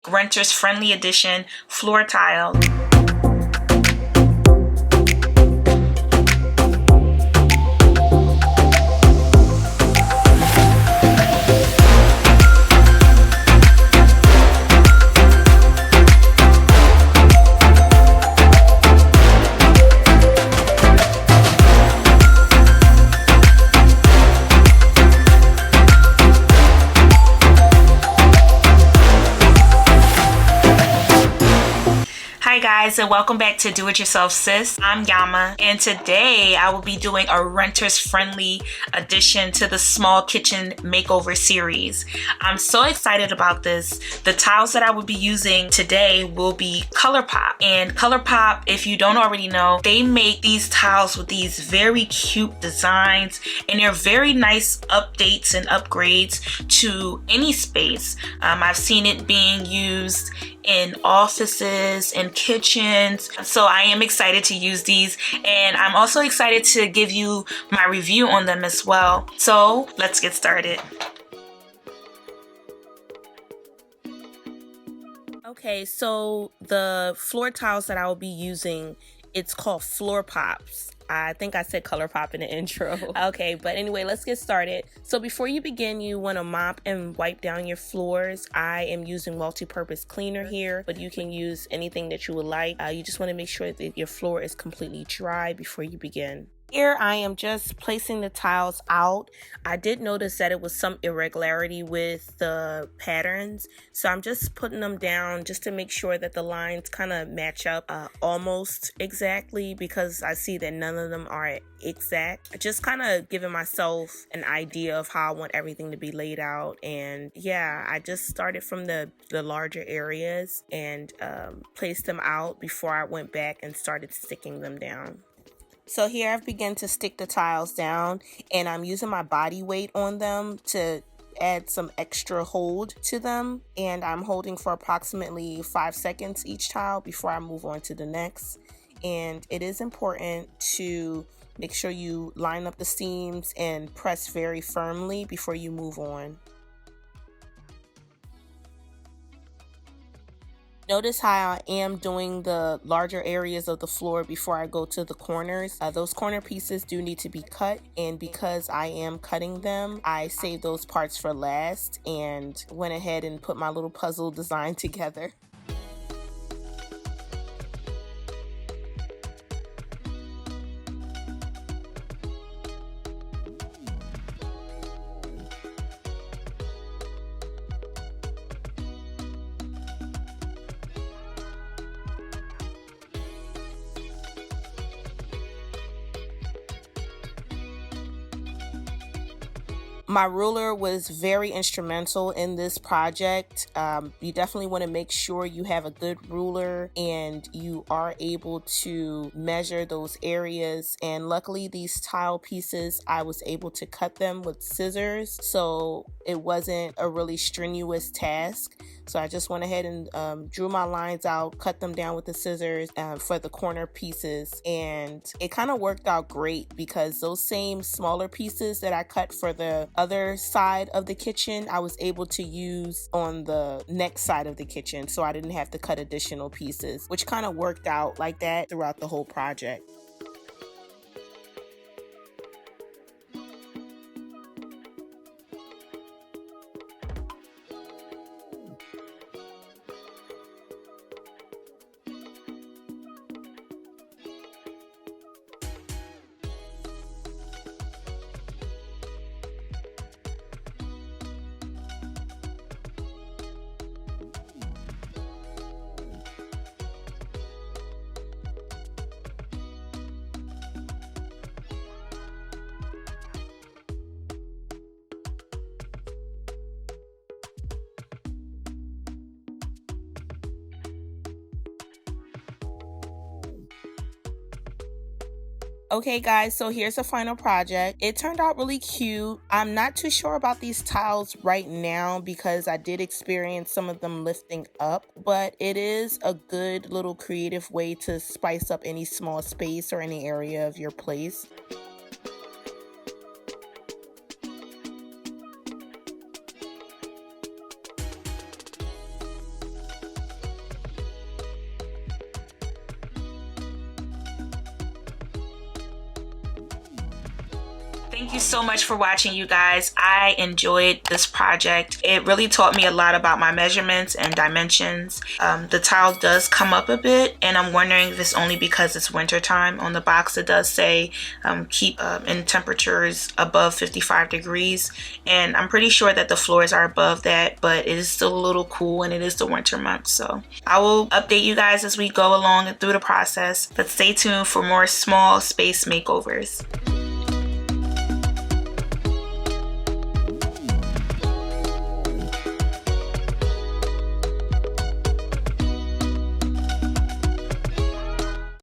renters friendly edition floor tile. Hi guys, and welcome back to Do It Yourself Sis. I'm Nyamah, and today I will be doing a renters friendly addition to the small kitchen makeover series. I'm so excited about this. The tiles that I will be using today will be ColourPop, and ColourPop, if you don't already know, they make these tiles with these very cute designs, and they're very nice updates and upgrades to any space. I've seen it being used in offices and kitchens, so I am excited to use these, and I'm also excited to give you my review on them as well. So let's get started. Okay, so the floor tiles that I will be using, it's called Floor Pops. I think I said ColourPop in the intro. Okay, but anyway, let's get started. So before you begin, you want to mop and wipe down your floors. I am using multi-purpose cleaner here, but you can use anything that you would like. You just want to make sure that your floor is completely dry before you begin. Here I am just placing the tiles out. I did notice that it was some irregularity with the patterns, so I'm just putting them down just to make sure that the lines kind of match up almost exactly, because I see that none of them are exact. Just kind of giving myself an idea of how I want everything to be laid out. And yeah, I just started from the larger areas and placed them out before I went back and started sticking them down. So here I've begun to stick the tiles down, and I'm using my body weight on them to add some extra hold to them, and I'm holding for approximately 5 seconds each tile before I move on to the next. And it is important to make sure you line up the seams and press very firmly before you move on. Notice how I am doing the larger areas of the floor before I go to the corners. Those corner pieces do need to be cut, and because I am cutting them, I saved those parts for last and went ahead and put my little puzzle design together. My ruler was very instrumental in this project. You definitely want to make sure you have a good ruler and you are able to measure those areas. And luckily these tile pieces, I was able to cut them with scissors, so it wasn't a really strenuous task. So I just went ahead and drew my lines out, cut them down with the scissors for the corner pieces. And it kind of worked out great because those same smaller pieces that I cut for the other side of the kitchen, I was able to use on the next side of the kitchen. So I didn't have to cut additional pieces, which kind of worked out like that throughout the whole project. Okay guys, so here's the final project. It turned out really cute. I'm not too sure about these tiles right now because I did experience some of them lifting up, but it is a good little creative way to spice up any small space or any area of your place. Thank you so much for watching, you guys. I enjoyed this project. It really taught me a lot about my measurements and dimensions. The tile does come up a bit, and I'm wondering if it's only because it's winter time. On the box it does say keep in temperatures above 55 degrees, and I'm pretty sure that the floors are above that, but it is still a little cool and it is the winter months. So I will update you guys as we go along and through the process, but stay tuned for more small space makeovers.